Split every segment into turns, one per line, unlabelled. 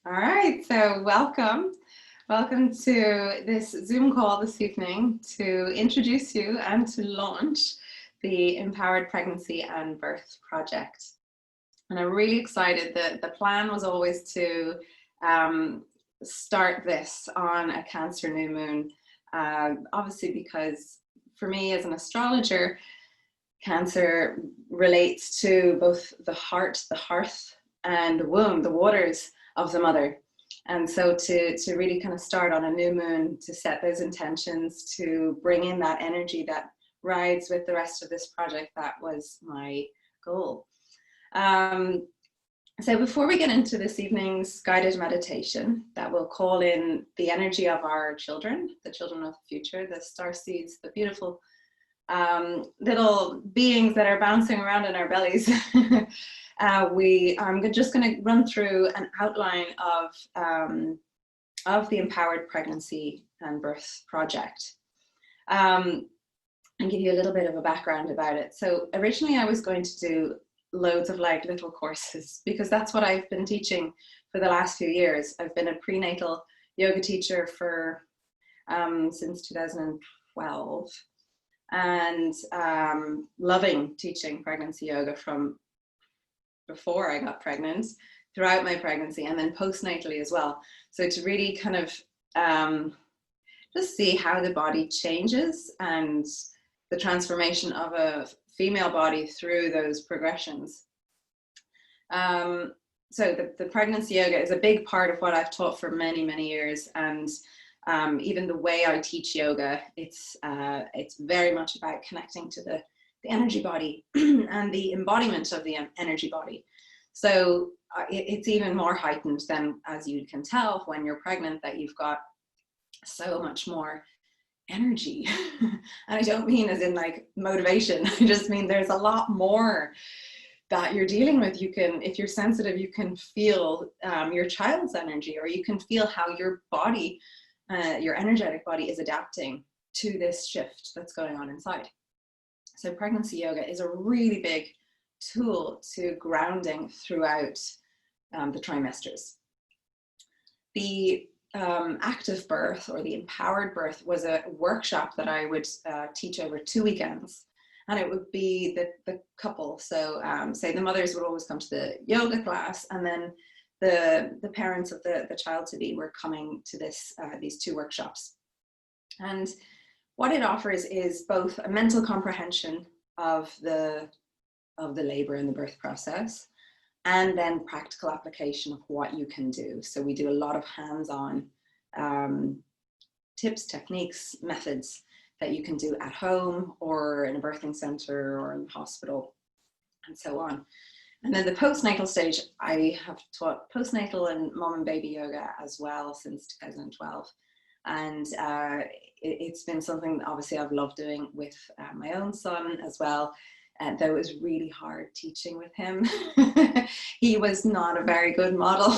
All right, so welcome. Welcome to this Zoom call this evening to introduce you and to launch the Empowered Pregnancy and Birth Project. And I'm really excited that the plan was always to start this on a Cancer new moon, obviously because for me as an astrologer, Cancer relates to both the heart, the hearth, and the womb, the waters of the mother. And so to really kind of start on a new moon, to set those intentions, to bring in that energy that rides with the rest of this project, that was my goal. So before we get into this evening's guided meditation that will call in the energy of our children, the children of the future, the star seeds, the beautiful little beings that are bouncing around in our bellies, I'm just going to run through an outline of the Empowered Pregnancy and Birth Project, and give you a little bit of a background about it. So originally I was going to do loads of like little courses because that's what I've been teaching for the last few years. I've been a prenatal yoga teacher for since 2012. And loving teaching pregnancy yoga from before I got pregnant, throughout my pregnancy, and then postnatally as well. So to really kind of just see how the body changes and the transformation of a female body through those progressions. So the pregnancy yoga is a big part of what I've taught for many, many years. And even the way I teach yoga, it's very much about connecting to the energy body and the embodiment of the energy body. So it's even more heightened than, as you can tell, when you're pregnant, that you've got so much more energy. And I don't mean as in like motivation. I just mean there's a lot more that you're dealing with. You can, if you're sensitive, you can feel your child's energy, or you can feel how your body, your energetic body, is adapting to this shift that's going on inside. So pregnancy yoga is a really big tool to grounding throughout the trimesters. The active birth, or the empowered birth, was a workshop that I would teach over 2 weekends. And it would be the couple. So say the mothers would always come to the yoga class, and then the parents of the child to be were coming to these 2 workshops. And what it offers is both a mental comprehension of the labor and the birth process, and then practical application of what you can do. So we do a lot of hands-on tips, techniques, methods that you can do at home or in a birthing center or in the hospital, and so on. And then the postnatal stage, I have taught postnatal and mom and baby yoga as well since 2012. And it's been something that obviously I've loved doing with my own son as well. Though it was really hard teaching with him. He was not a very good model.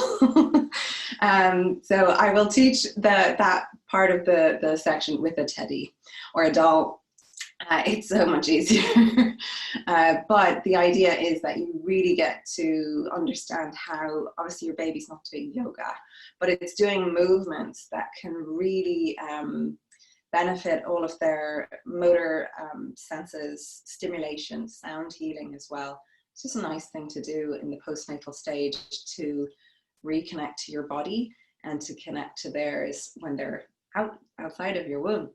So I will teach that part of the section with a teddy or a doll. It's so much easier. But the idea is that you really get to understand how, obviously your baby's not doing yoga, but it's doing movements that can really benefit all of their motor senses, stimulation, sound healing as well. It's just a nice thing to do in the postnatal stage, to reconnect to your body and to connect to theirs when they're outside of your womb.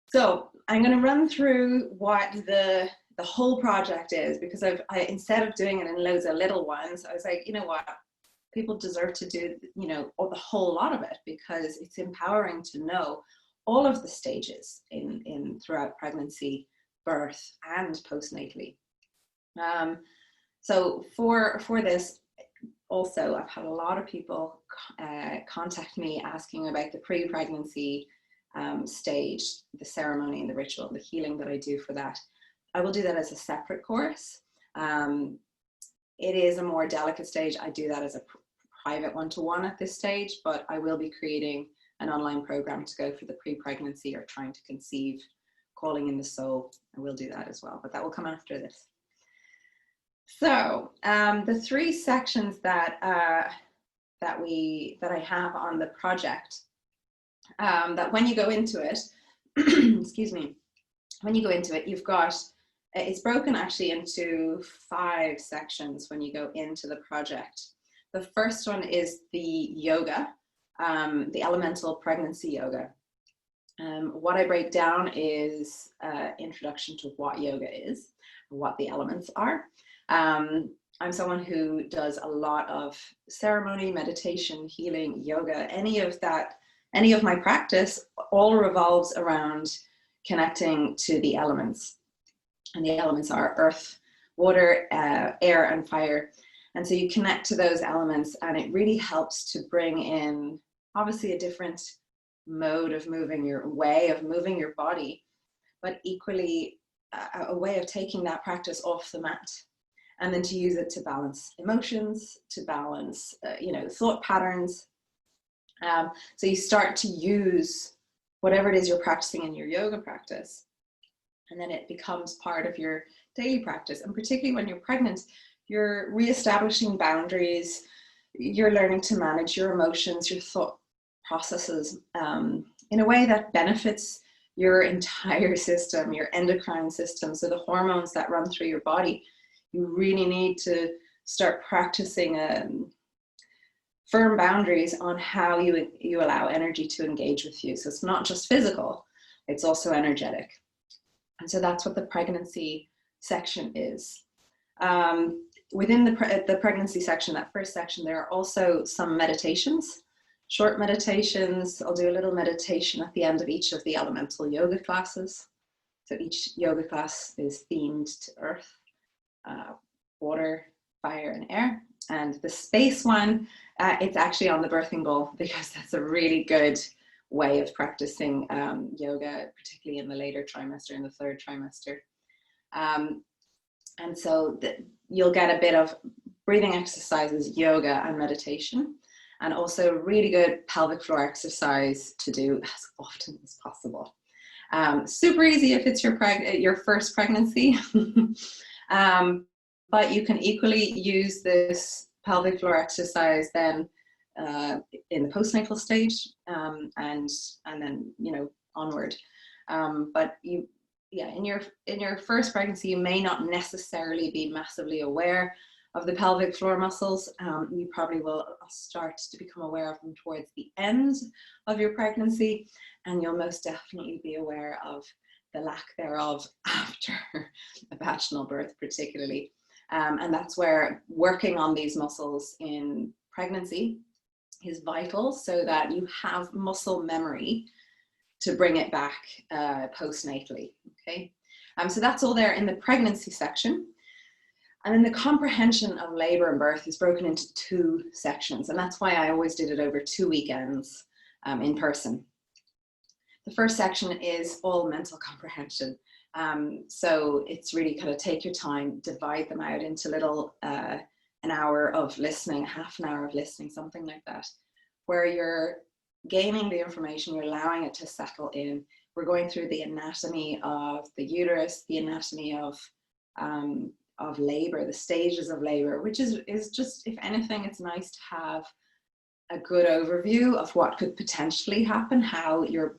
So I'm going to run through what the whole project is, because I instead of doing it in loads of little ones, I was like, you know what, people deserve to do, you know, the whole lot of it, because it's empowering to know all of the stages in throughout pregnancy, birth, and postnatally. So for this, also I've had a lot of people contact me asking about the pre-pregnancy stage, the ceremony and the ritual, the healing that I do for that. I will do that as a separate course. It is a more delicate stage. I do that as a private one-to-one at this stage, but I will be creating an online program to go for the pre-pregnancy or trying to conceive, calling in the soul. I will do that as well, but that will come after this. So the 3 sections that that I have on the project, that when you go into it, excuse me, when you go into it, you've got, it's broken actually into 5 sections when you go into the project. The first one is the yoga, the elemental pregnancy yoga. What I break down is introduction to what yoga is, what the elements are. I'm someone who does a lot of ceremony, meditation, healing, yoga, any of my practice all revolves around connecting to the elements. And the elements are earth, water, air, and fire. And so you connect to those elements, and it really helps to bring in, obviously, a different mode of moving, your way of moving your body, but equally a way of taking that practice off the mat, and then to use it to balance emotions, to balance, thought patterns. So you start to use whatever it is you're practicing in your yoga practice, and then it becomes part of your daily practice. And particularly when you're pregnant, you're reestablishing boundaries, you're learning to manage your emotions, your thought processes in a way that benefits your entire system, your endocrine system. So the hormones that run through your body, you really need to start practicing firm boundaries on how you allow energy to engage with you. So it's not just physical, it's also energetic. And so that's what the pregnancy section is. Within the pregnancy section, that first section, there are also some meditations, short meditations. I'll do a little meditation at the end of each of the elemental yoga classes. So each yoga class is themed to earth, water, fire, and air. And the space one, it's actually on the birthing ball, because that's a really good way of practicing yoga, particularly in the later trimester, in the 3rd trimester. And so you'll get a bit of breathing exercises, yoga, and meditation, and also really good pelvic floor exercise to do as often as possible. Super easy if it's your first pregnancy, but you can equally use this pelvic floor exercise then in the postnatal stage, and then onward. But in your first pregnancy, you may not necessarily be massively aware of the pelvic floor muscles. You probably will start to become aware of them towards the end of your pregnancy, and you'll most definitely be aware of the lack thereof after a vaginal birth, particularly. And that's where working on these muscles in pregnancy is vital, so that you have muscle memory to bring it back postnatally. Okay, so that's all there in the pregnancy section. And then the comprehension of labor and birth is broken into 2 sections, and that's why I always did it over 2 weekends in person. The first section is all mental comprehension. So it's really kind of take your time, divide them out into little, an hour of listening, half an hour of listening, something like that, where you're gaining the information, you're allowing it to settle in. We're going through the anatomy of the uterus, the anatomy of labor, the stages of labor, which is just, if anything, it's nice to have a good overview of what could potentially happen, how your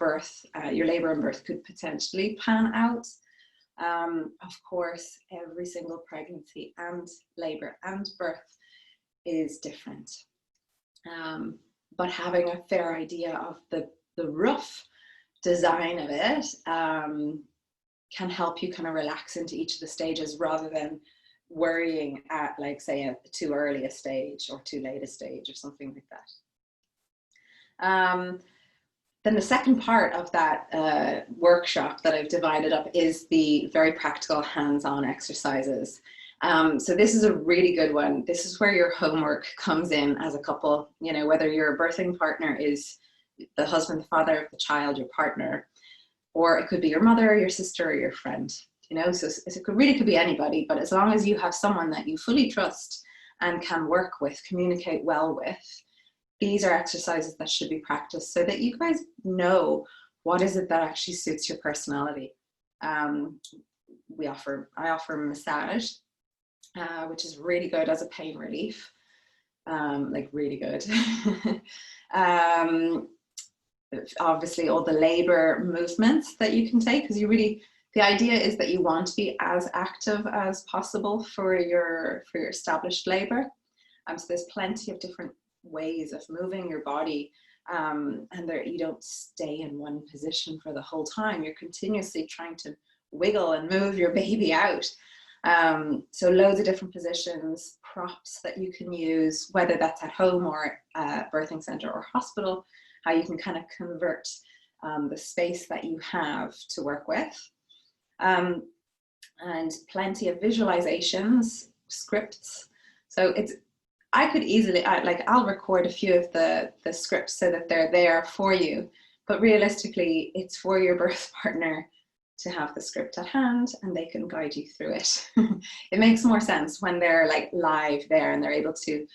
labor and birth could potentially pan out. Of course, every single pregnancy and labor and birth is different. But having a fair idea of the rough design of it can help you kind of relax into each of the stages, rather than worrying at, like, say, a too early a stage or too late a stage or something like that. Then the second part of that workshop that I've divided up is the very practical hands-on exercises. So this is a really good one. This is where your homework comes in as a couple, whether your birthing partner is the husband, the father of the child, your partner, or it could be your mother, your sister, or your friend, so it could be anybody, but as long as you have someone that you fully trust and can work with, communicate well with, these are exercises that should be practiced so that you guys know what is it that actually suits your personality. I offer massage, which is really good as a pain relief. like really good. Obviously all the labor movements that you can take, because the idea is that you want to be as active as possible for your established labor. So there's plenty of different ways of moving your body, and you don't stay in one position for the whole time. You're continuously trying to wiggle and move your baby out. So loads of different positions, props that you can use, whether that's at home or birthing center or hospital, how you can kind of convert the space that you have to work with. And plenty of visualizations, scripts. So I could easily, I'll record a few of the scripts so that they're there for you, but realistically, it's for your birth partner to have the script at hand and they can guide you through it. It makes more sense when they're like live there and they're able to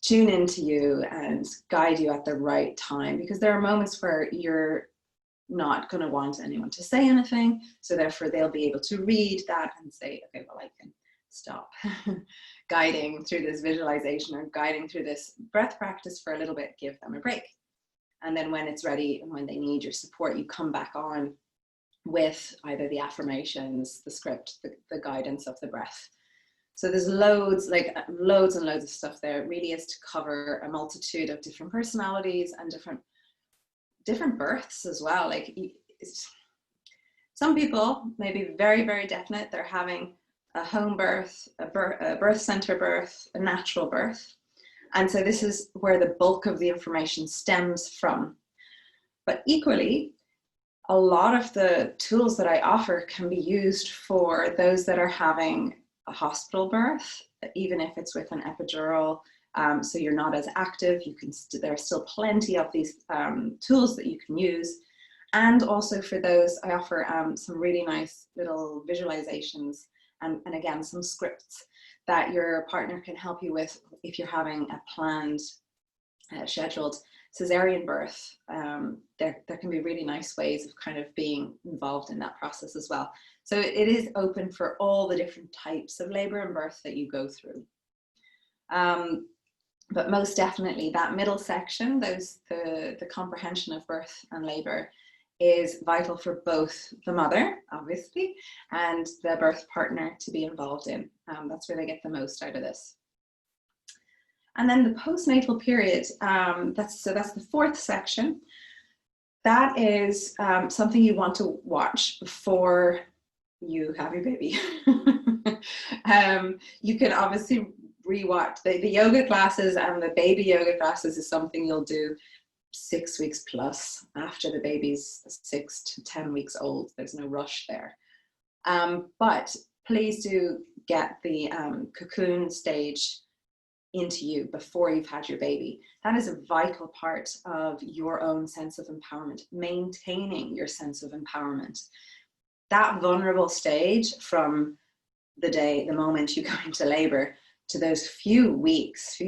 tune into you and guide you at the right time, because there are moments where you're not going to want anyone to say anything, so therefore they'll be able to read that and say, okay, well, I can stop guiding through this visualization or guiding through this breath practice for a little bit, give them a break. And then when it's ready and when they need your support, you come back on with either the affirmations, the script, the guidance of the breath. So there's loads and loads of stuff there. It really is to cover a multitude of different personalities and different births as well. Like some people may be very, very definite. They're having a home birth, a birth center birth, a natural birth. And so this is where the bulk of the information stems from. But equally, a lot of the tools that I offer can be used for those that are having a hospital birth, even if it's with an epidural. So you're not as active, there are still plenty of these tools that you can use. And also for those, I offer some really nice little visualizations and again, some scripts that your partner can help you with if you're having a planned, scheduled cesarean birth. There can be really nice ways of kind of being involved in that process as well. So it is open for all the different types of labor and birth that you go through. But most definitely that middle section, the comprehension of birth and labor, is vital for both the mother, obviously, and the birth partner to be involved in. That's where they get the most out of this. And then the postnatal period, that's the fourth section. That is something you want to watch before you have your baby. You can obviously rewatch the yoga classes, and the baby yoga classes is something you'll do 6 weeks plus after the baby's 6 to 10 weeks old. There's no rush there. But please do get the cocoon stage into you before you've had your baby. That is a vital part of your own sense of empowerment, maintaining your sense of empowerment. That vulnerable stage from the moment you go into labor to those few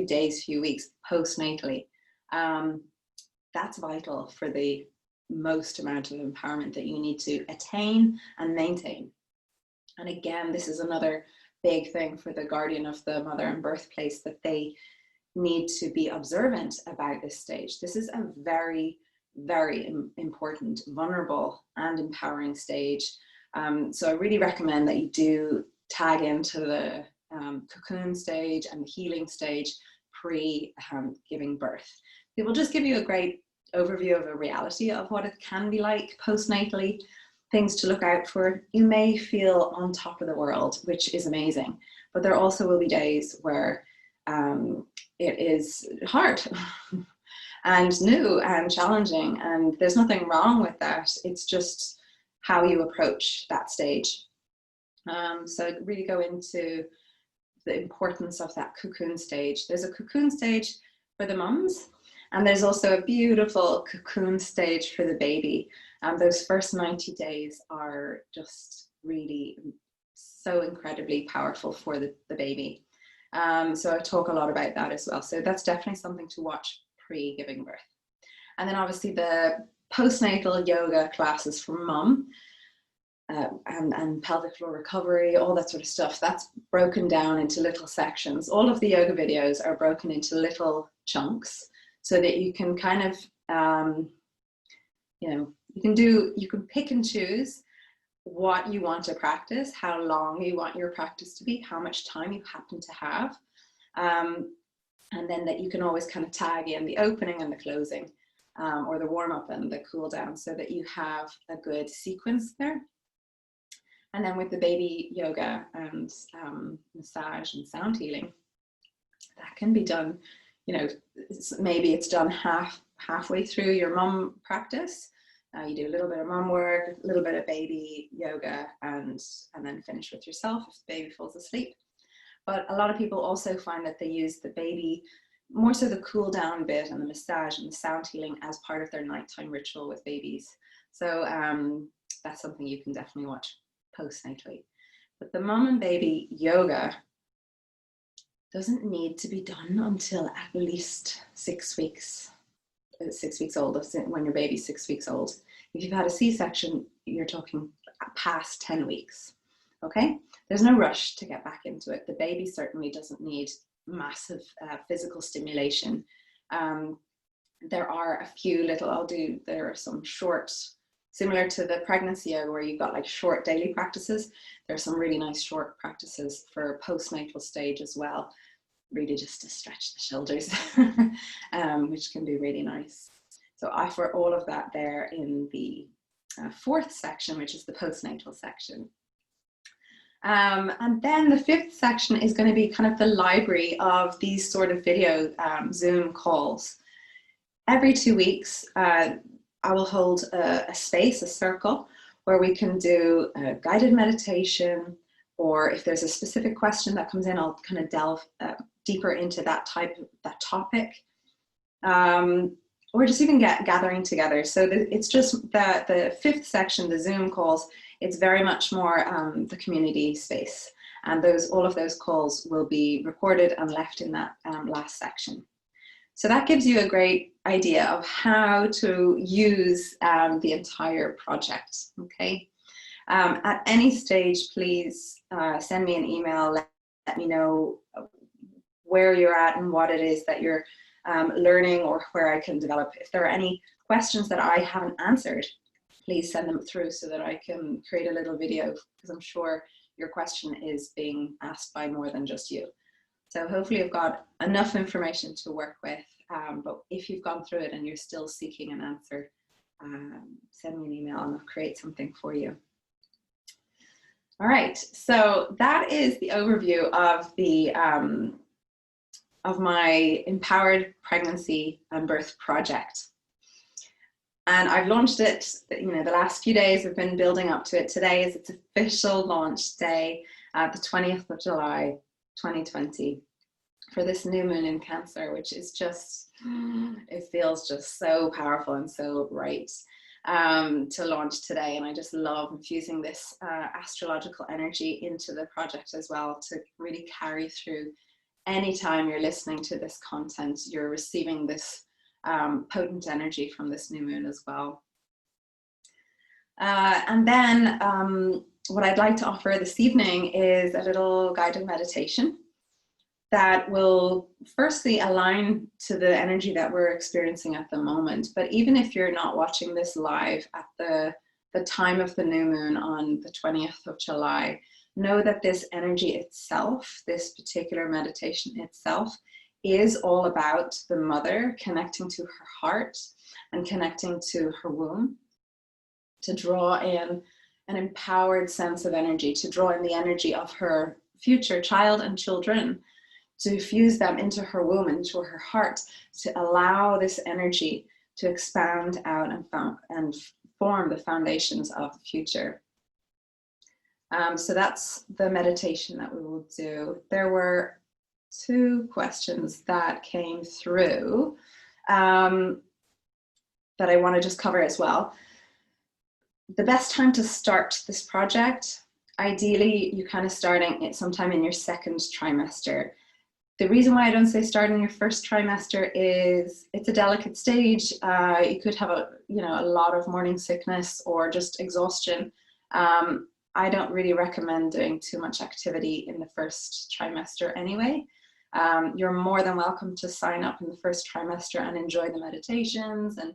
days, few weeks postnatally, that's vital for the most amount of empowerment that you need to attain and maintain. And again, this is another big thing for the guardian of the mother and birthplace, that they need to be observant about this stage. This is a very, very important, vulnerable and empowering stage. So I really recommend that you do tag into the cocoon stage and the healing stage pre-giving birth. It will just give you a great overview of a reality of what it can be like postnatally, things to look out for. You may feel on top of the world, which is amazing, but there also will be days where it is hard and new and challenging, and there's nothing wrong with that. It's just how you approach that stage. So really go into the importance of that cocoon stage. There's a cocoon stage for the mums, and there's also a beautiful cocoon stage for the baby. Those first 90 days are just really so incredibly powerful for the baby. So I talk a lot about that as well. So that's definitely something to watch pre-giving birth. And then obviously the postnatal yoga classes for mum. and pelvic floor recovery, all that sort of stuff. That's broken down into little sections. All of the yoga videos are broken into little chunks so that you can kind of, you can pick and choose what you want to practice, how long you want your practice to be, how much time you happen to have. And then that you can always kind of tag in the opening and the closing, or the warm up and the cool down, so that you have a good sequence there. And then with the baby yoga and massage and sound healing, that can be done, maybe it's done halfway through your mum practice. You do a little bit of mum work, a little bit of baby yoga, and then finish with yourself if the baby falls asleep. But a lot of people also find that they use the baby, more so the cool down bit and the massage and the sound healing, as part of their nighttime ritual with babies. So that's something you can definitely watch postnatally. But the mum and baby yoga doesn't need to be done until at least 6 weeks old, when your baby's 6 weeks old. If you've had a C-section, you're talking past 10 weeks. Okay, there's no rush to get back into it. The baby certainly doesn't need massive physical stimulation. There are a few little, there are some short, similar to the pregnancy yoga where you've got like short daily practices. There's some really nice short practices for postnatal stage as well, really just to stretch the shoulders, which can be really nice. So I offer all of that there in the fourth section, which is the postnatal section. And then the fifth section is going to be kind of the library of these sort of video Zoom calls. Every 2 weeks, I will hold a space, a circle, where we can do a guided meditation, or if there's a specific question that comes in, I'll kind of delve deeper into that topic. Or just even gathering together. So it's just the fifth section, the Zoom calls, it's very much more the community space. And all of those calls will be recorded and left in that last section. So that gives you a great idea of how to use the entire project, okay? At any stage, please send me an email, let me know where you're at and what it is that you're learning, or where I can develop. If there are any questions that I haven't answered, please send them through so that I can create a little video, because I'm sure your question is being asked by more than just you. So hopefully I've got enough information to work with, but if you've gone through it and you're still seeking an answer, send me an email and I'll create something for you. All right, so that is the overview of the of my Empowered Pregnancy and Birth project. And I've launched it, the last few days I've been building up to it. Today is its official launch day, the 20th of July, 2020, for this new moon in Cancer, which is just, it feels just so powerful and so right to launch today. And I just love infusing this astrological energy into the project as well, to really carry through. Anytime you're listening to this content, you're receiving this potent energy from this new moon as well. And then what I'd like to offer this evening is a little guided meditation that will firstly align to the energy that we're experiencing at the moment. But even if you're not watching this live at the time of the new moon on the 20th of July, know that this energy itself, this particular meditation itself, is all about the mother connecting to her heart and connecting to her womb, to draw in an empowered sense of energy, to draw in the energy of her future child and children, to fuse them into her womb, into her heart, to allow this energy to expand out and form the foundations of the future. So that's the meditation that we will do. There were 2 questions that came through that I want to just cover as well. The best time to start this project, ideally you're kind of starting it sometime in your 2nd trimester. The reason why I don't say start in your 1st trimester is it's a delicate stage. You could have a lot of morning sickness or just exhaustion I don't really recommend doing too much activity in the first trimester anyway. You're more than welcome to sign up in the first trimester and enjoy the meditations and,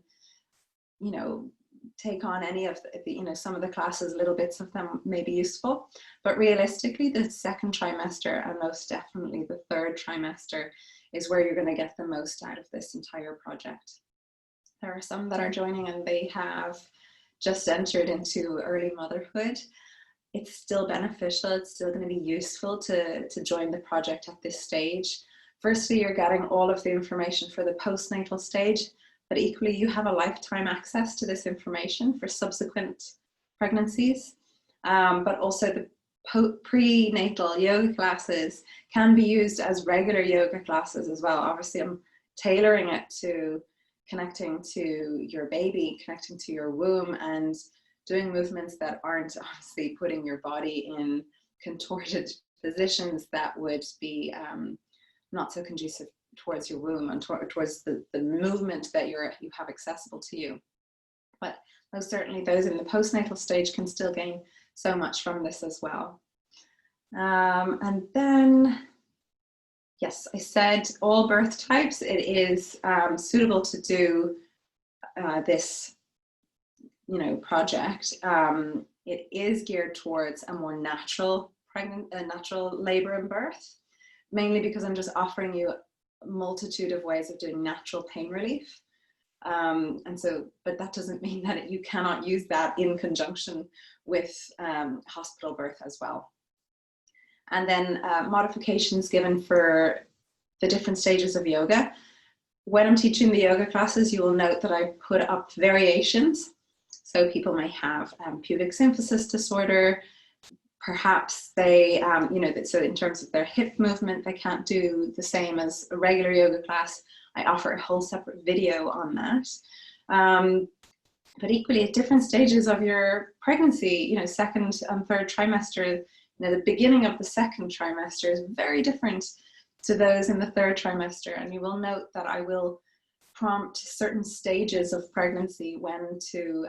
you know, take on any of the, you know, some of the classes, little bits of them may be useful. But realistically, the second trimester and most definitely the third trimester is where you're going to get the most out of this entire project. There are some that are joining and they have just entered into early motherhood. It's still beneficial, it's still going to be useful to join the project at this stage. Firstly, you're getting all of the information for the postnatal stage, but equally you have a lifetime access to this information for subsequent pregnancies. But also the prenatal yoga classes can be used as regular yoga classes as well. Obviously, I'm tailoring it to connecting to your baby, connecting to your womb, and doing movements that aren't obviously putting your body in contorted positions that would be not so conducive towards your womb and towards the movement that you have accessible to you. But most certainly those in the postnatal stage can still gain so much from this as well. And then, yes, I said all birth types. It is suitable to do this, you know, project. It is geared towards a more natural natural labor and birth, mainly because I'm just offering you a multitude of ways of doing natural pain relief. And so, but that doesn't mean that you cannot use that in conjunction with hospital birth as well. And then modifications given for the different stages of yoga. When I'm teaching the yoga classes, you will note that I put up variations. So people may have pubic symphysis disorder. Perhaps they, you know, so in terms of their hip movement, they can't do the same as a regular yoga class. I offer a whole separate video on that. But equally at different stages of your pregnancy, you know, second and third trimester, you know, the beginning of the second trimester is very different to those in the third trimester. And you will note that I will prompt certain stages of pregnancy when to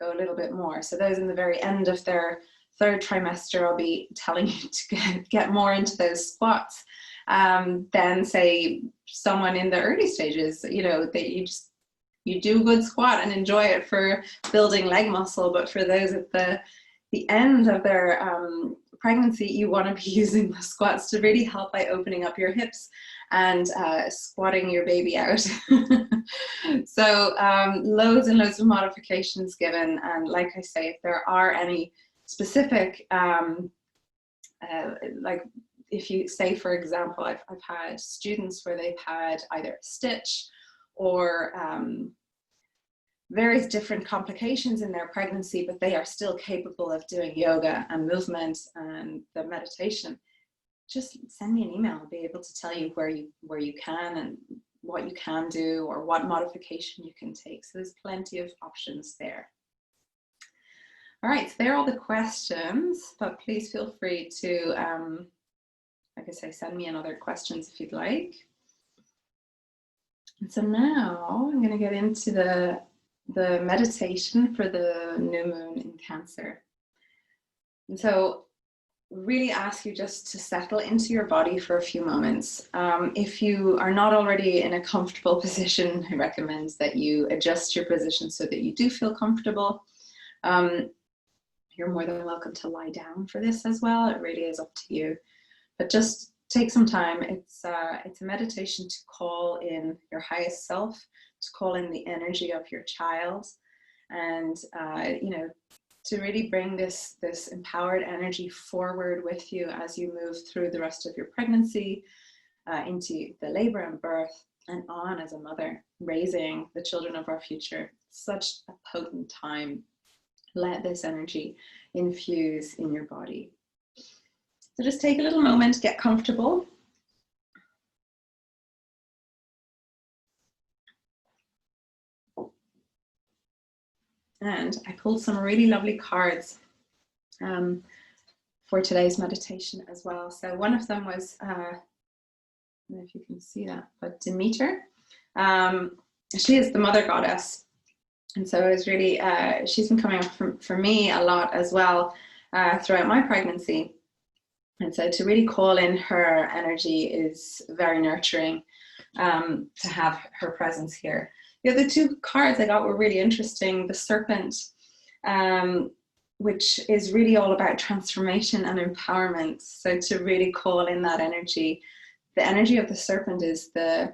go a little bit more. So those in the very end of their third trimester, I'll be telling you to get more into those squats than say someone in the early stages, you know, that you do a good squat and enjoy it for building leg muscle. But for those at the end of their pregnancy, you want to be using the squats to really help by opening up your hips and squatting your baby out. So loads and loads of modifications given. And like I say, if there are any specific, like if you say, for example, I've had students where they've had either a stitch or various different complications in their pregnancy, but they are still capable of doing yoga and movement and the meditation, just send me an email. I'll be able to tell you where you can and what you can do or what modification you can take. So there's plenty of options there. All right, so there are all the questions, but please feel free to, like I say, send me in other questions if you'd like. And so now I'm going to get into the meditation for the new moon in Cancer. And so really ask you just to settle into your body for a few moments. If you are not already in a comfortable position, I recommend that you adjust your position so that you do feel comfortable. You're more than welcome to lie down for this as well. It really is up to you. But just take some time. It's a meditation to call in your highest self, to call in the energy of your child, and you know, to really bring this empowered energy forward with you as you move through the rest of your pregnancy, into the labor and birth, and on as a mother, raising the children of our future. Such a potent time. Let this energy infuse in your body. So just take a little moment, get comfortable. And I pulled some really lovely cards for today's meditation as well. So one of them was, I don't know if you can see that, but Demeter. She is the mother goddess. And so it was really, she's been coming up for me a lot as well throughout my pregnancy. And so to really call in her energy is very nurturing, to have her presence here. The other two cards I got were really interesting. The Serpent, which is really all about transformation and empowerment. So to really call in that energy, the energy of the Serpent is the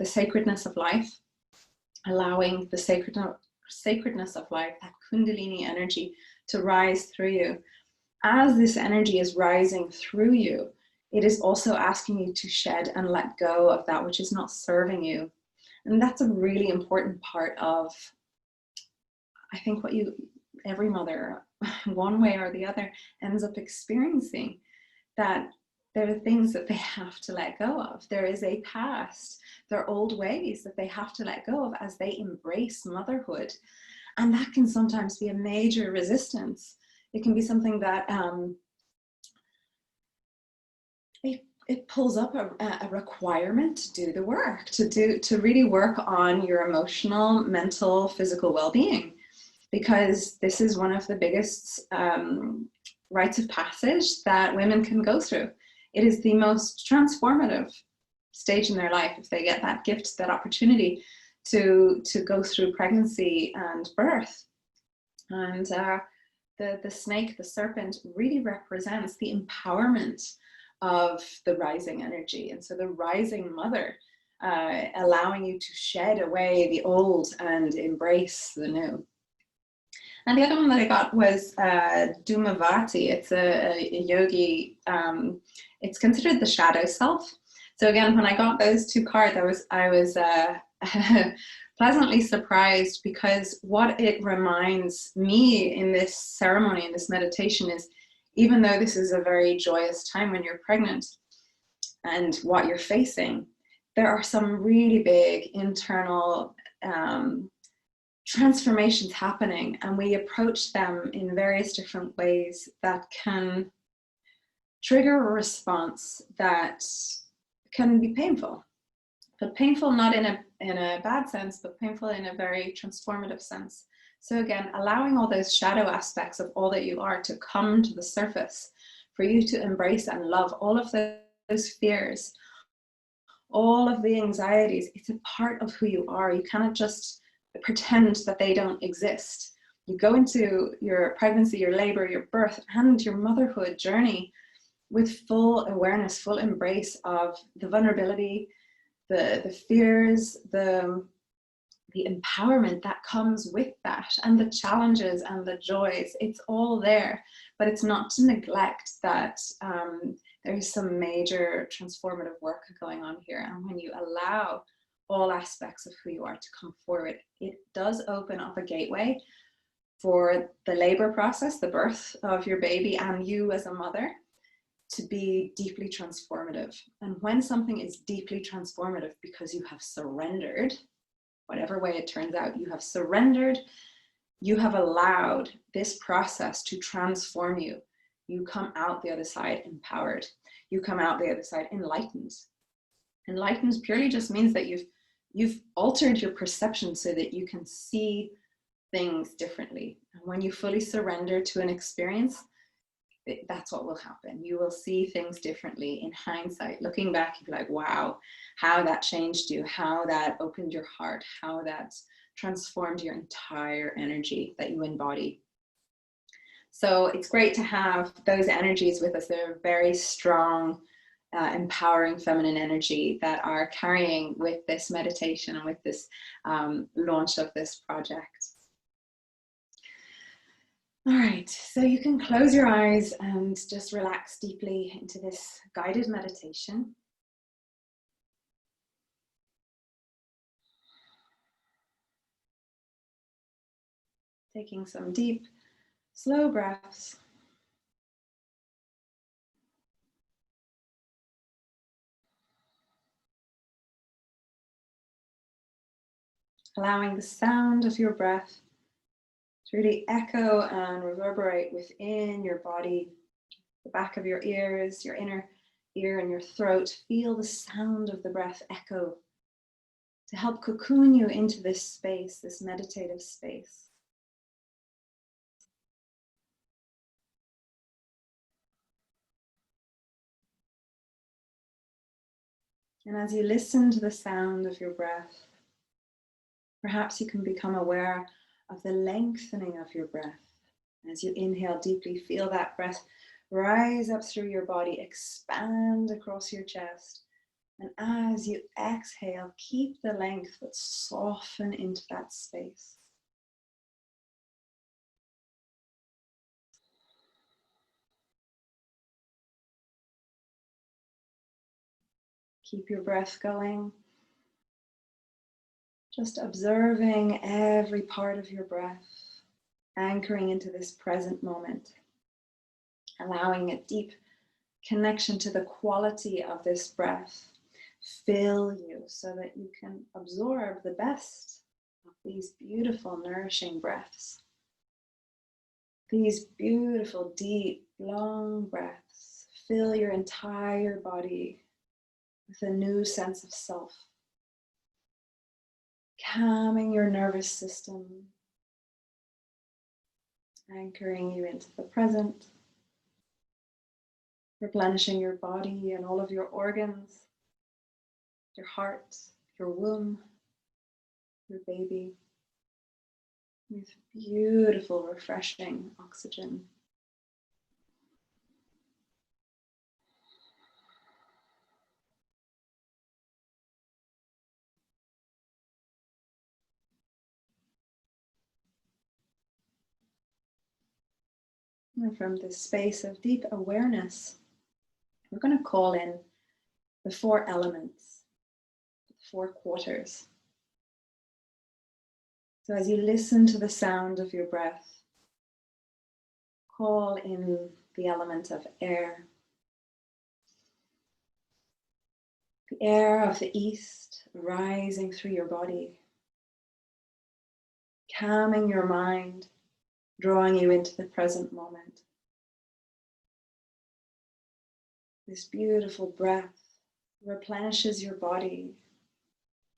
sacredness of life, allowing the sacredness of life, that Kundalini energy, to rise through you. As this energy is rising through you, it is also asking you to shed and let go of that which is not serving you. And that's a really important part of, I think, what every mother, one way or the other, ends up experiencing, that there are things that they have to let go of. There is a past, there are old ways that they have to let go of as they embrace motherhood. And that can sometimes be a major resistance. It can be something that it pulls up a requirement to do the work, to really work on your emotional, mental, physical well-being, because this is one of the biggest rites of passage that women can go through. It is the most transformative stage in their life if they get that gift, that opportunity to go through pregnancy and birth. And the snake, the serpent, really represents the empowerment of the rising energy. And so the rising mother, allowing you to shed away the old and embrace the new. And the other one that I got was Dhumavati. It's a yogi. It's considered the shadow self. So again, when I got those two cards, I was pleasantly surprised, because what it reminds me in this ceremony, in this meditation, is even though this is a very joyous time when you're pregnant and what you're facing, there are some really big internal transformations happening, and we approach them in various different ways that can trigger a response that can be painful. But painful not in a bad sense, but painful in a very transformative sense. So again, allowing all those shadow aspects of all that you are to come to the surface, for you to embrace and love all of those fears, all of the anxieties. It's a part of who you are. You cannot just pretend that they don't exist. You go into your pregnancy, your labor, your birth, and your motherhood journey with full awareness, full embrace of the vulnerability, the fears, the empowerment that comes with that, and the challenges and the joys. It's all there, but it's not to neglect that there's some major transformative work going on here. And when you allow all aspects of who you are to come forward, it does open up a gateway for the labor process, the birth of your baby, and you as a mother to be deeply transformative. And when something is deeply transformative because you have surrendered, whatever way it turns out, you have surrendered, you have allowed this process to transform you. You come out the other side empowered. You come out the other side enlightened. Enlightened purely just means that you've altered your perception so that you can see things differently. And when you fully surrender to an experience, that's what will happen. You will see things differently in hindsight. Looking back, you'll be like, wow, how that changed you, how that opened your heart, how that transformed your entire energy that you embody. So it's great to have those energies with us. They're very strong, empowering feminine energy that are carrying with this meditation and with this launch of this project. All right, so you can close your eyes and just relax deeply into this guided meditation. Taking some deep, slow breaths. Allowing the sound of your breath to really echo and reverberate within your body, the back of your ears, your inner ear and your throat. Feel the sound of the breath echo to help cocoon you into this space, this meditative space. And as you listen to the sound of your breath, perhaps you can become aware of the lengthening of your breath. As you inhale deeply, feel that breath rise up through your body, expand across your chest. And as you exhale, keep the length, but soften into that space. Keep your breath going. Just observing every part of your breath, anchoring into this present moment, allowing a deep connection to the quality of this breath fill you so that you can absorb the best of these beautiful, nourishing breaths. These beautiful, deep, long breaths fill your entire body with a new sense of self, calming your nervous system, anchoring you into the present, replenishing your body and all of your organs, your heart, your womb, your baby, with beautiful, refreshing oxygen. And from this space of deep awareness, we're going to call in the 4 elements, the 4 quarters. So as you listen to the sound of your breath, call in the element of air. The air of the east rising through your body, calming your mind, drawing you into the present moment. This beautiful breath replenishes your body,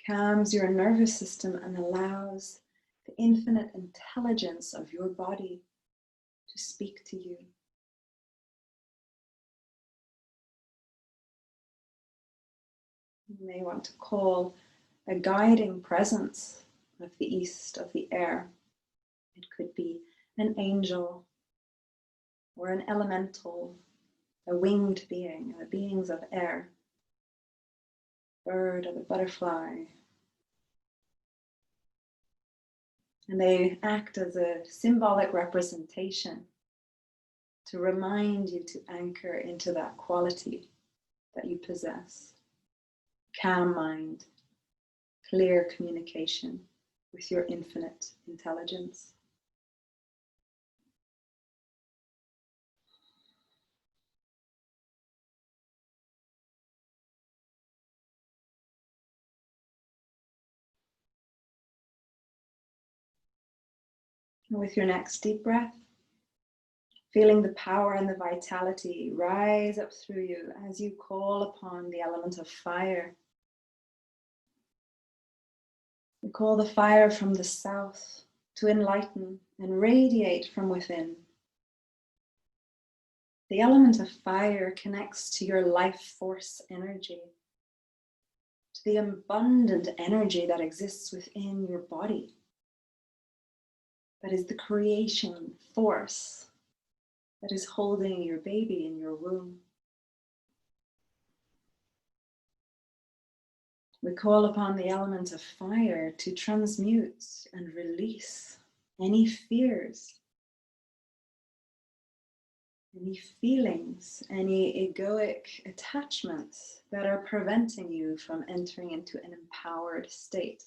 calms your nervous system, and allows the infinite intelligence of your body to speak to you. You may want to call a guiding presence of the east, of the air. It could be an angel or an elemental, a winged being, the beings of air, bird or the butterfly. And they act as a symbolic representation to remind you to anchor into that quality that you possess. Calm mind, clear communication with your infinite intelligence. And with your next deep breath, feeling the power and the vitality rise up through you as you call upon the element of fire. We call the fire from the south to enlighten and radiate from within. The element of fire connects to your life force energy, to the abundant energy that exists within your body. That is the creation force that is holding your baby in your womb. We call upon the element of fire to transmute and release any fears, any feelings, any egoic attachments that are preventing you from entering into an empowered state.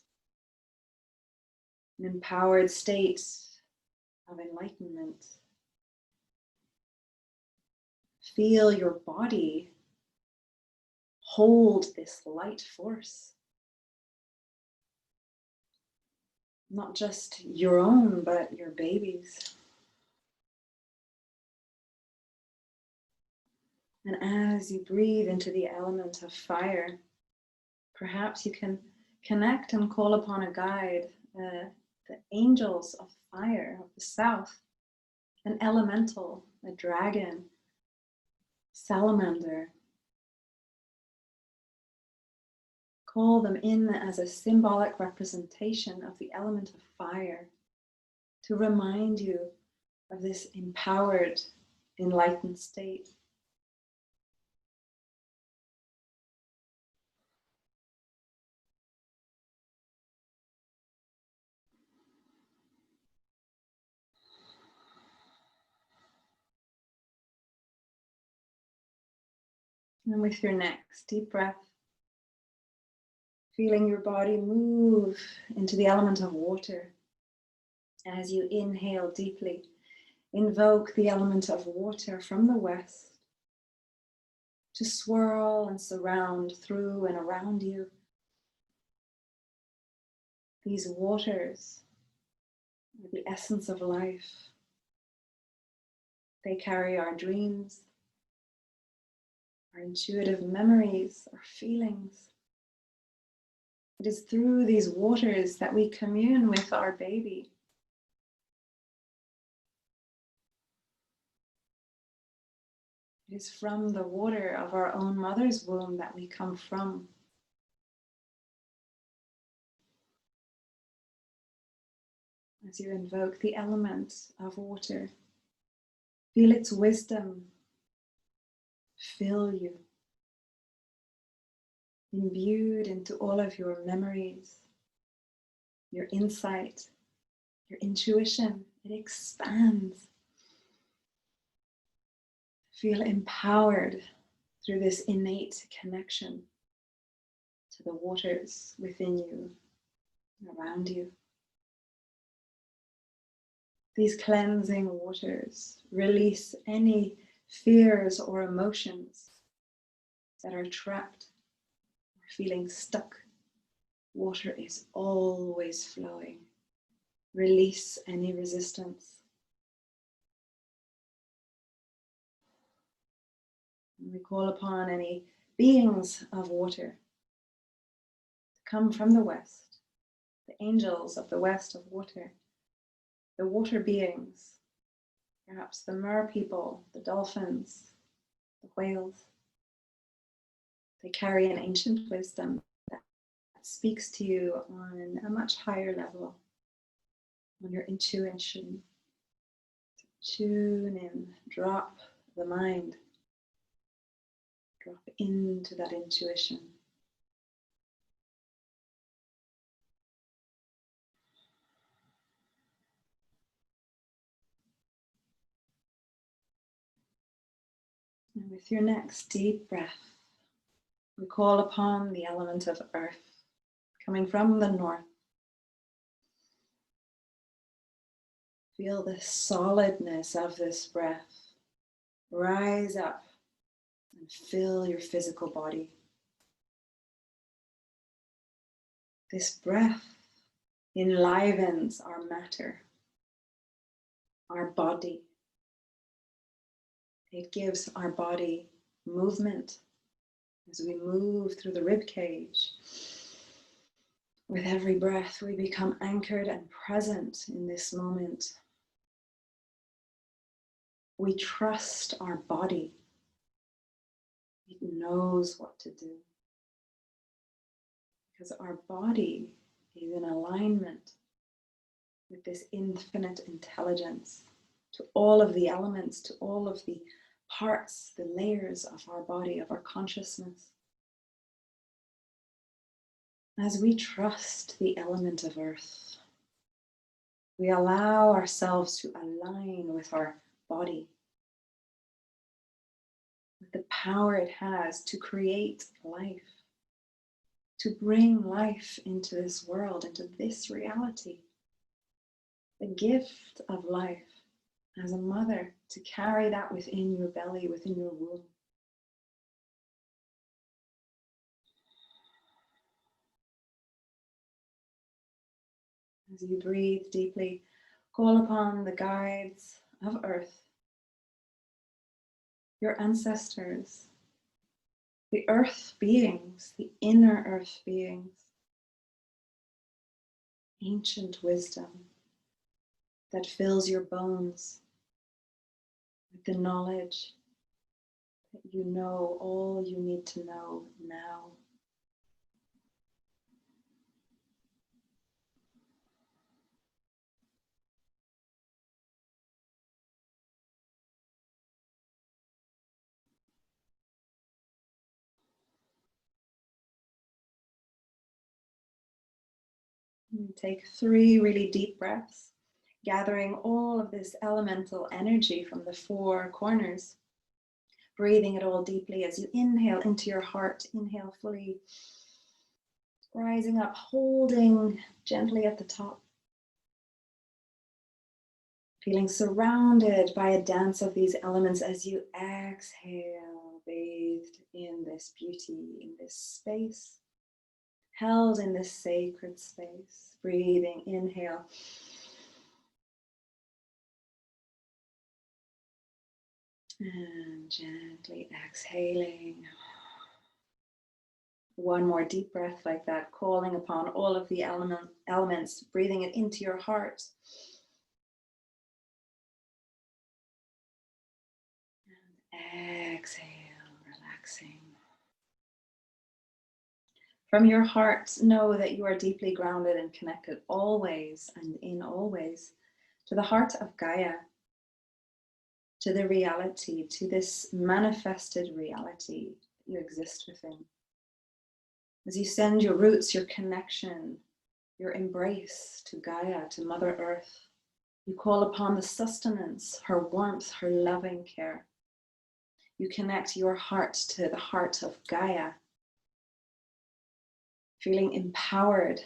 An empowered state of enlightenment. Feel your body hold this light force. Not just your own, but your baby's. And as you breathe into the element of fire, perhaps you can connect and call upon a guide, the angels of fire of the south, an elemental, a dragon, salamander. Call them in as a symbolic representation of the element of fire to remind you of this empowered, enlightened state. And with your next deep breath, feeling your body move into the element of water. As you inhale deeply, invoke the element of water from the west to swirl and surround through and around you. These waters are the essence of life. They carry our dreams, our intuitive memories, our feelings. It is through these waters that we commune with our baby. It is from the water of our own mother's womb that we come from. As you invoke the element of water, feel its wisdom fill you, imbued into all of your memories, your insight, your intuition. It expands. Feel empowered through this innate connection to the waters within you, around you. These cleansing waters release any fears or emotions that are trapped or feeling stuck. Water is always flowing. Release any resistance. And we call upon any beings of water to come from the west, the angels of the west of water, the water beings, perhaps the mer people, the dolphins, the whales. They carry an ancient wisdom that speaks to you on a much higher level, on your intuition. Tune in, drop the mind, drop into that intuition. And with your next deep breath, we call upon the element of earth coming from the north. Feel the solidness of this breath rise up and fill your physical body. This breath enlivens our matter, our body. It gives our body movement as we move through the rib cage. With every breath, we become anchored and present in this moment. We trust our body. It knows what to do. Because our body is in alignment with this infinite intelligence to all of the elements, to all of the parts, the layers of our body, of our consciousness. As we trust the element of earth, we allow ourselves to align with our body, with the power it has to create life, to bring life into this world, into this reality. The gift of life as a mother, to carry that within your belly, within your womb. As you breathe deeply, call upon the guides of earth, your ancestors, the earth beings, the inner earth beings, ancient wisdom that fills your bones with the knowledge that you know all you need to know now. And take 3 really deep breaths, gathering all of this elemental energy from the 4 corners, breathing it all deeply as you inhale into your heart. Inhale fully, rising up, holding gently at the top. Feeling surrounded by a dance of these elements as you exhale, bathed in this beauty, in this space, held in this sacred space. Breathing, inhale. And gently exhaling. One more deep breath like that, calling upon all of the elements, breathing it into your heart. And exhale, relaxing. From your heart, know that you are deeply grounded and connected always and in always to the heart of Gaia, to the reality, to this manifested reality that you exist within. As you send your roots, your connection, your embrace to Gaia, to Mother Earth, you call upon the sustenance, her warmth, her loving care. You connect your heart to the heart of Gaia, feeling empowered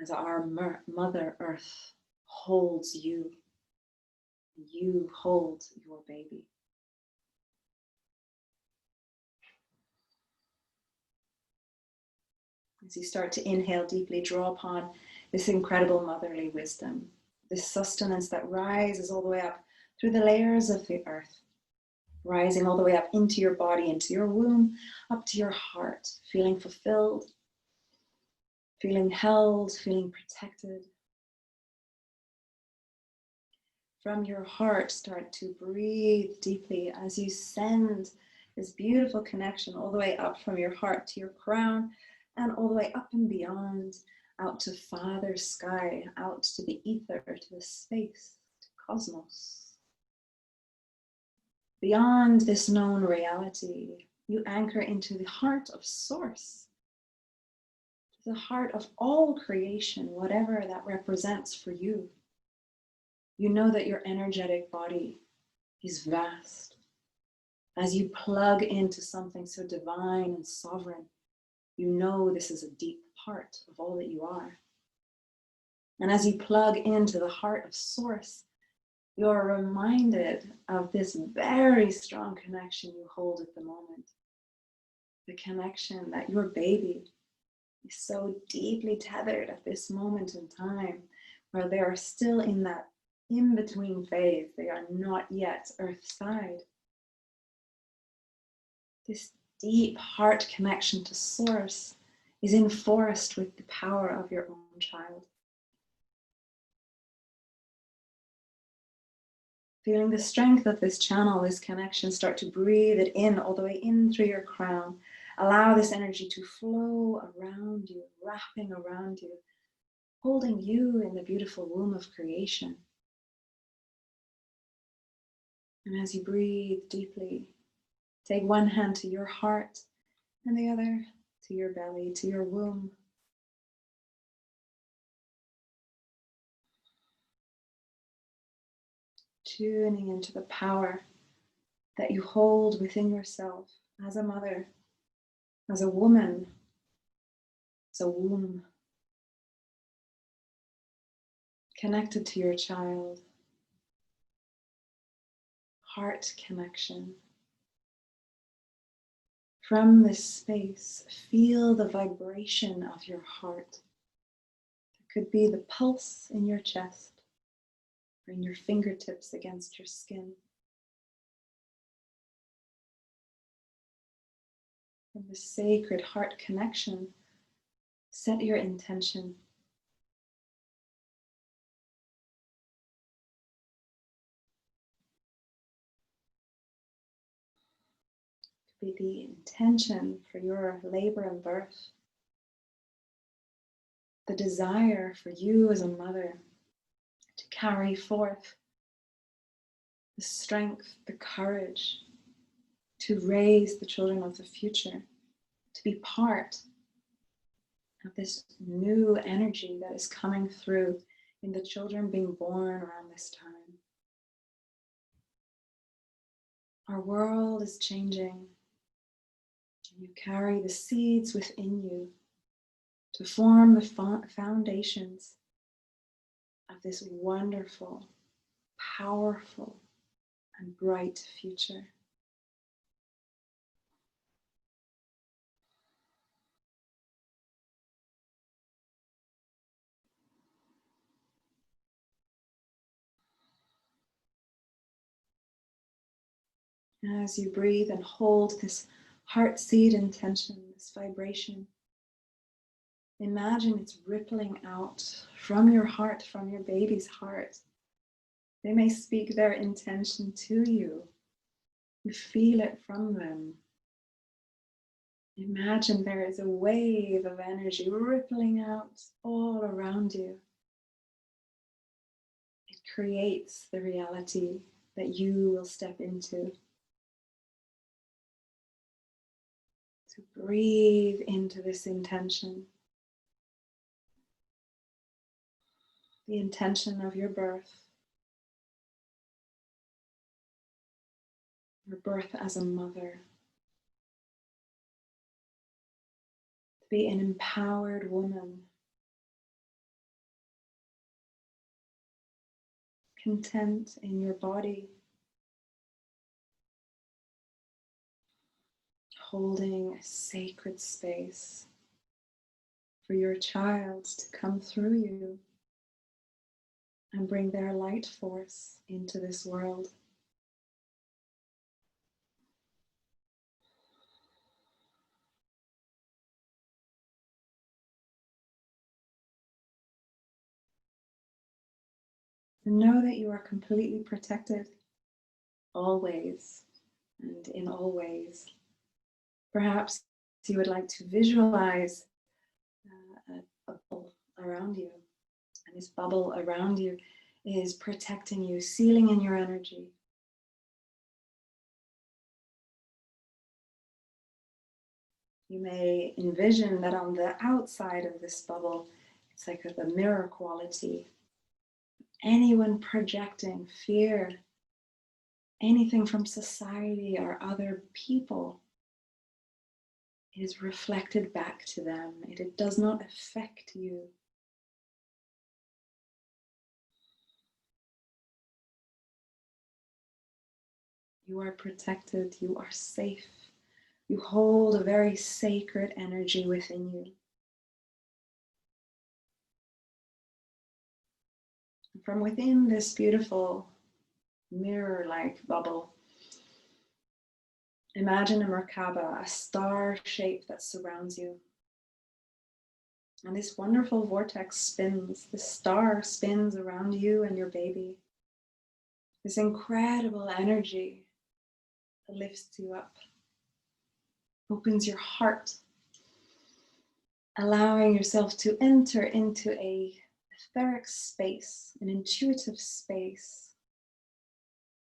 as our Mother Earth holds you. You hold your baby. As you start to inhale deeply, draw upon this incredible motherly wisdom, this sustenance that rises all the way up through the layers of the earth, rising all the way up into your body, into your womb, up to your heart, feeling fulfilled, feeling held, feeling protected. From your heart, start to breathe deeply as you send this beautiful connection all the way up from your heart to your crown and all the way up and beyond, out to Father Sky, out to the ether, to the space, to cosmos. Beyond this known reality, you anchor into the heart of Source, the heart of all creation, whatever that represents for you. You know that your energetic body is vast. As you plug into something so divine and sovereign, you know this is a deep part of all that you are. And as you plug into the heart of Source, you're reminded of this very strong connection you hold at the moment. The connection that your baby is so deeply tethered at this moment in time, where they are still in that in-between phase. They are not yet earth-side. This deep heart connection to Source is enforced with the power of your own child. Feeling the strength of this channel, this connection, start to breathe it in all the way in through your crown. Allow this energy to flow around you, wrapping around you, holding you in the beautiful womb of creation. And as you breathe deeply, take one hand to your heart and the other to your belly, to your womb. Tuning into the power that you hold within yourself as a mother, as a woman, as a womb, connected to your child. Heart connection. From this space, feel the vibration of your heart. It could be the pulse in your chest or in your fingertips against your skin. From the sacred heart connection, set your intention. be the intention for your labor and birth, the desire for you as a mother to carry forth the strength, the courage to raise the children of the future, to be part of this new energy that is coming through in the children being born around this time. Our world is changing. You carry the seeds within you to form the foundations of this wonderful, powerful, and bright future. As you breathe and hold this heart seed intention, this vibration, imagine it's rippling out from your heart, from your baby's heart. They may speak their intention to you. You feel it from them. Imagine there is a wave of energy rippling out all around you. It creates the reality that you will step into. So breathe into this intention. The intention of your birth as a mother. To be an empowered woman, content in your body, holding a sacred space for your child to come through you and bring their light force into this world. And know that you are completely protected, always and in all ways. Perhaps you would like to visualize a bubble around you, and this bubble around you is protecting you, sealing in your energy. You may envision that on the outside of this bubble, it's like the mirror quality. Anyone projecting fear, anything from society or other people, is reflected back to them. It does not affect you. You are protected, you are safe. You hold a very sacred energy within you. From within this beautiful mirror-like bubble, imagine a Merkaba, a star shape that surrounds you. And this wonderful vortex spins, the star spins around you and your baby. This incredible energy that lifts you up, opens your heart, allowing yourself to enter into a etheric space, an intuitive space.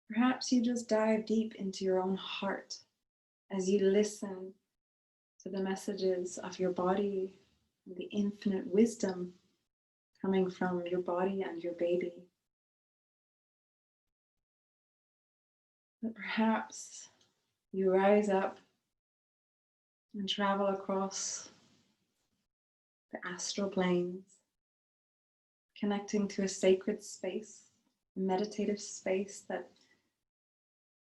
Perhaps you just dive deep into your own heart as you listen to the messages of your body and the infinite wisdom coming from your body and your baby. But perhaps you rise up and travel across the astral planes, connecting to a sacred space, a meditative space that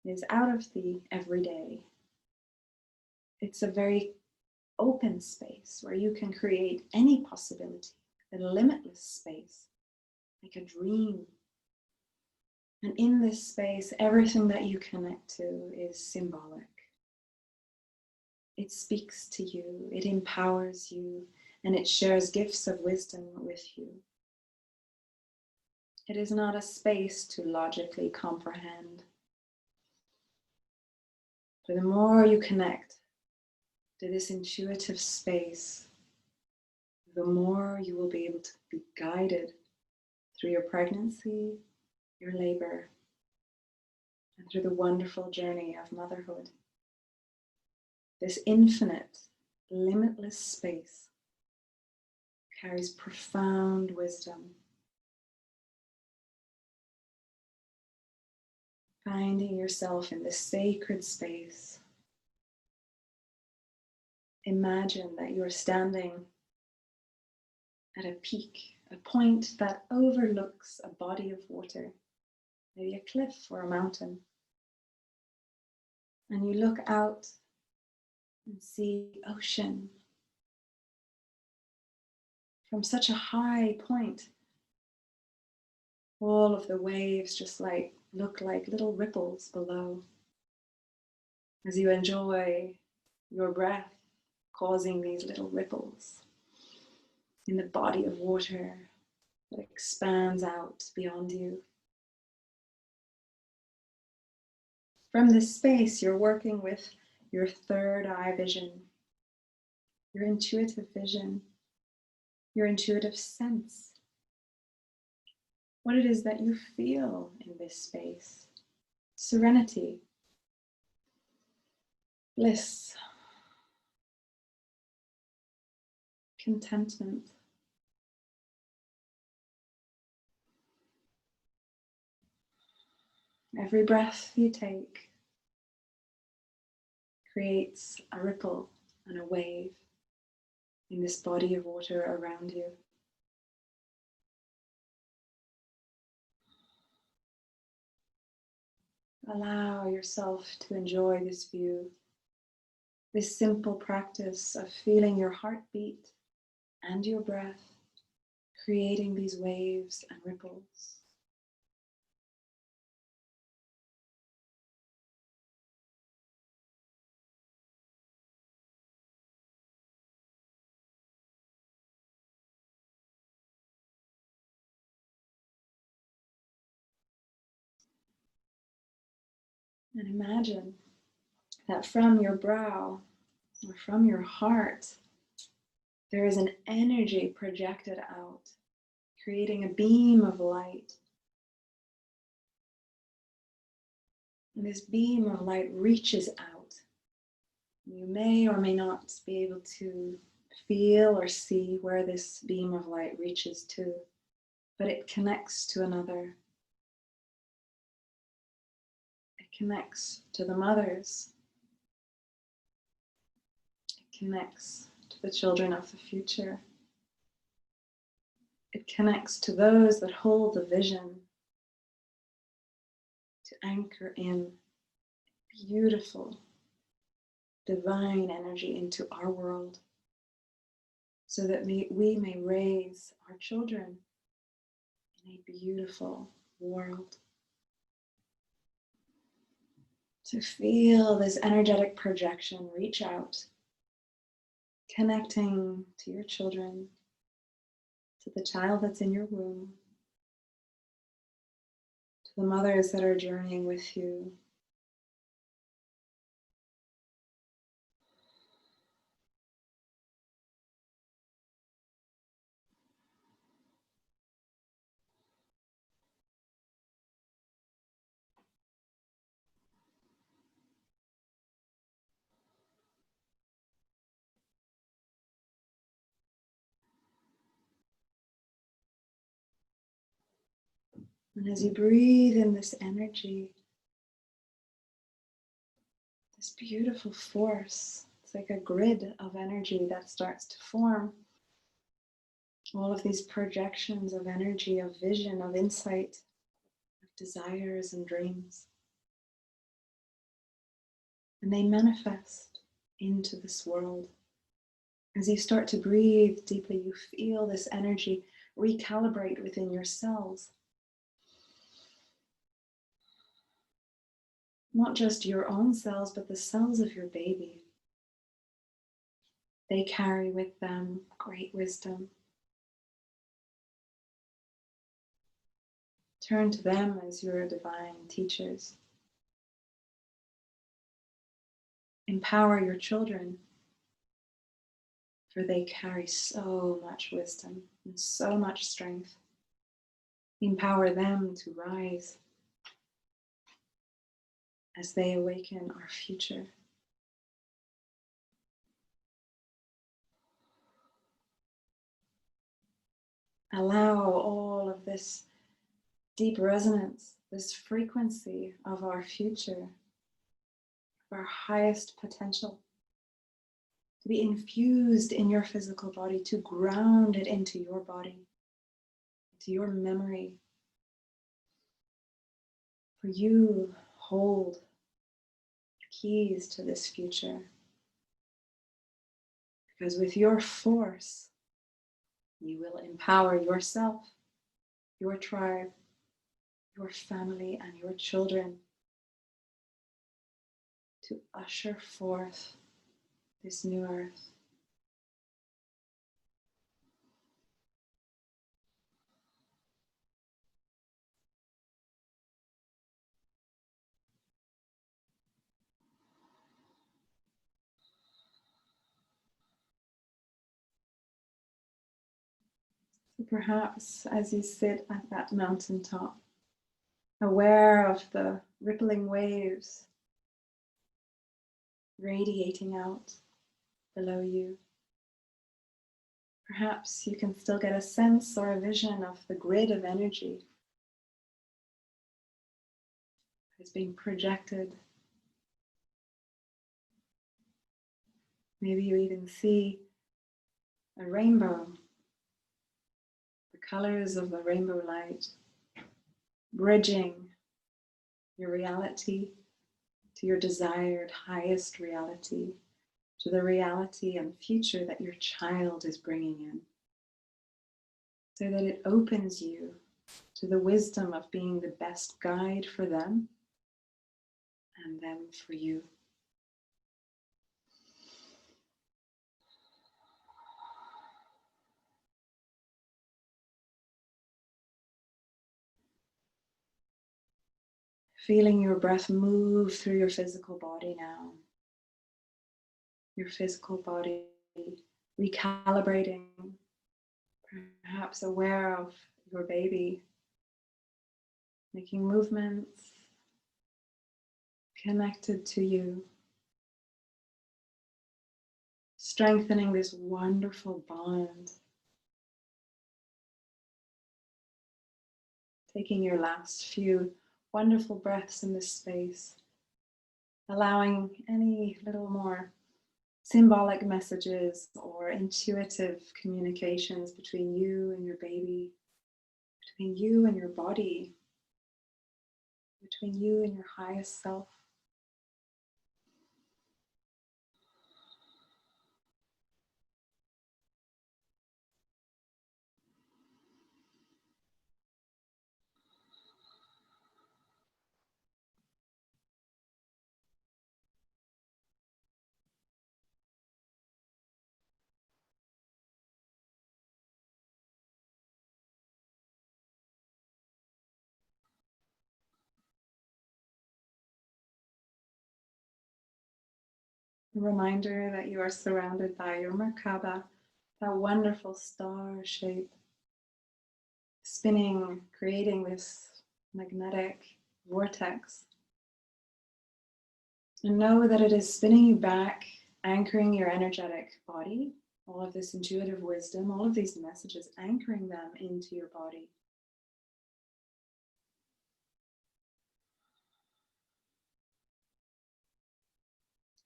is out of the everyday. It's a very open space where you can create any possibility, a limitless space, like a dream. And in this space, everything that you connect to is symbolic. It speaks to you, it empowers you, and it shares gifts of wisdom with you. It is not a space to logically comprehend. For the more you connect to this intuitive space, the more you will be able to be guided through your pregnancy, your labor, and through the wonderful journey of motherhood. This infinite, limitless space carries profound wisdom. Finding yourself in this sacred space, imagine that you're standing at a peak, a point that overlooks a body of water, maybe a cliff or a mountain. And you look out and see ocean from such a high point. All of the waves just look like little ripples below as you enjoy your breath causing these little ripples in the body of water that expands out beyond you. From this space, you're working with your third eye vision, your intuitive vision, your intuitive sense. What it is that you feel in this space. Serenity, bliss, contentment. Every breath you take creates a ripple and a wave in this body of water around you. Allow yourself to enjoy this view, this simple practice of feeling your heartbeat and your breath, creating these waves and ripples. And imagine that from your brow or from your heart, there is an energy projected out, creating a beam of light. And this beam of light reaches out. You may or may not be able to feel or see where this beam of light reaches to, but it connects to another. It connects to the mothers. It connects to the children of the future. It connects to those that hold the vision to anchor in beautiful, divine energy into our world so that we may raise our children in a beautiful world. To feel this energetic projection reach out, connecting to your children, to the child that's in your womb, to the mothers that are journeying with you. And as you breathe in this energy, this beautiful force, it's like a grid of energy that starts to form. All of these projections of energy, of vision, of insight, of desires and dreams. And they manifest into this world. As you start to breathe deeply, you feel this energy recalibrate within your cells. Not just your own cells, but the cells of your baby. They carry with them great wisdom. Turn to them as your divine teachers. Empower your children, for they carry so much wisdom and so much strength. Empower them to rise as they awaken our future. Allow all of this deep resonance, this frequency of our future, of our highest potential, to be infused in your physical body, to ground it into your body, into your memory. For you hold the keys to this future. Because with your force, you will empower yourself, your tribe, your family, and your children to usher forth this new earth. So perhaps as you sit at that mountaintop, aware of the rippling waves radiating out below you, perhaps you can still get a sense or a vision of the grid of energy that is being projected. Maybe you even see a rainbow, the colors of the rainbow light, bridging your reality to your desired highest reality, to the reality and future that your child is bringing in, so that it opens you to the wisdom of being the best guide for them and them for you. Feeling your breath move through your physical body now. Your physical body recalibrating, perhaps aware of your baby, making movements connected to you, strengthening this wonderful bond. Taking your last few wonderful breaths in this space, allowing any little more symbolic messages or intuitive communications between you and your baby, between you and your body, between you and your highest self. A reminder that you are surrounded by your Merkaba, that wonderful star shape, spinning, creating this magnetic vortex. And know that it is spinning you back, anchoring your energetic body, all of this intuitive wisdom, all of these messages, anchoring them into your body.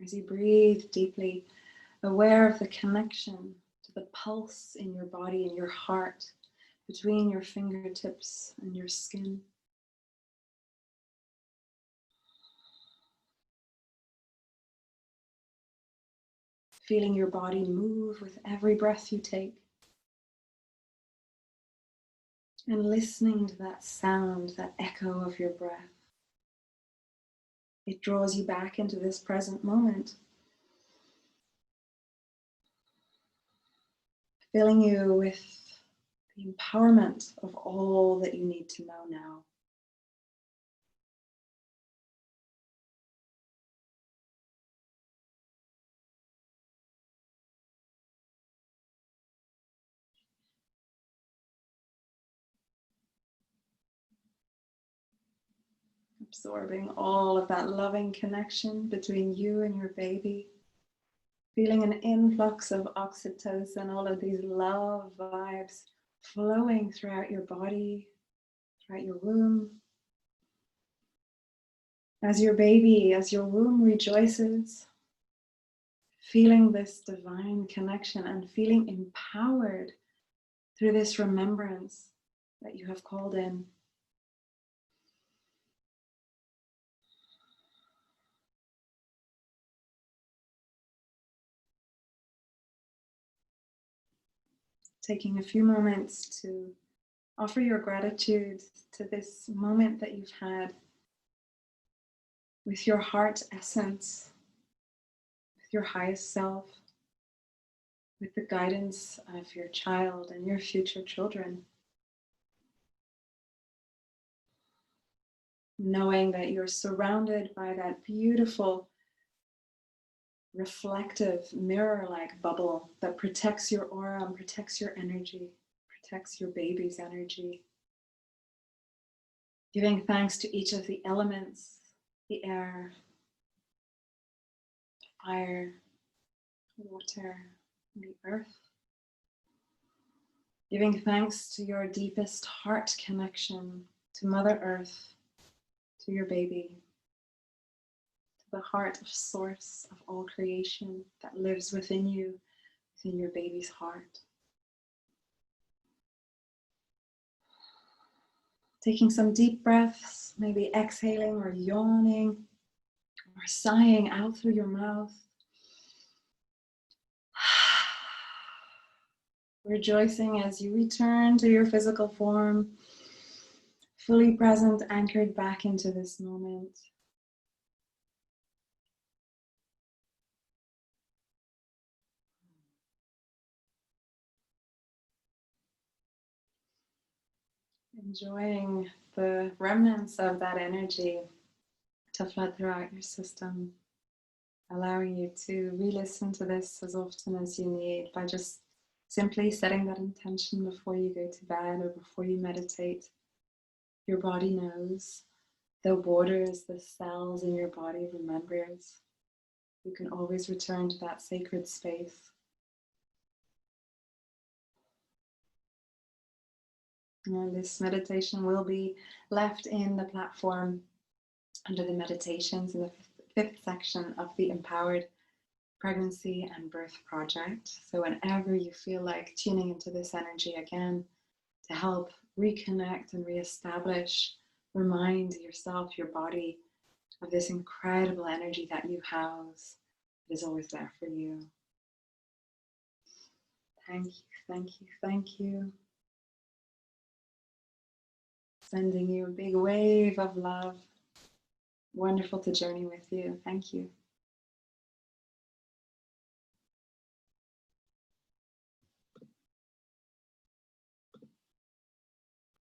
As you breathe deeply, aware of the connection to the pulse in your body and your heart, between your fingertips and your skin. Feeling your body move with every breath you take. And listening to that sound, that echo of your breath. It draws you back into this present moment, filling you with the empowerment of all that you need to know now. Absorbing all of that loving connection between you and your baby. Feeling an influx of oxytocin, all of these love vibes flowing throughout your body, throughout your womb. As your baby, as your womb rejoices, feeling this divine connection and feeling empowered through this remembrance that you have called in. Taking a few moments to offer your gratitude to this moment that you've had with your heart essence, with your highest self, with the guidance of your child and your future children. Knowing that you're surrounded by that beautiful, reflective, mirror-like bubble that protects your aura and protects your energy, protects your baby's energy. Giving thanks to each of the elements, the air, fire, water, the earth. Giving thanks to your deepest heart connection to Mother Earth, to your baby, to the heart of source of all creation that lives within you, within your baby's heart. Taking some deep breaths, maybe exhaling or yawning or sighing out through your mouth. Rejoicing as you return to your physical form, fully present, anchored back into this moment. Enjoying the remnants of that energy to flood throughout your system, allowing you to re-listen to this as often as you need by just simply setting that intention before you go to bed or before you meditate. Your body knows, the waters, the cells in your body remembers. You can always return to that sacred space. And this meditation will be left in the platform under the meditations in the fifth section of the Empowered Pregnancy and Birth Project. So whenever you feel like tuning into this energy again to help reconnect and reestablish, remind yourself, your body, of this incredible energy that you house, it is always there for you. Thank you, thank you, thank you. Sending you a big wave of love. Wonderful to journey with you. Thank you.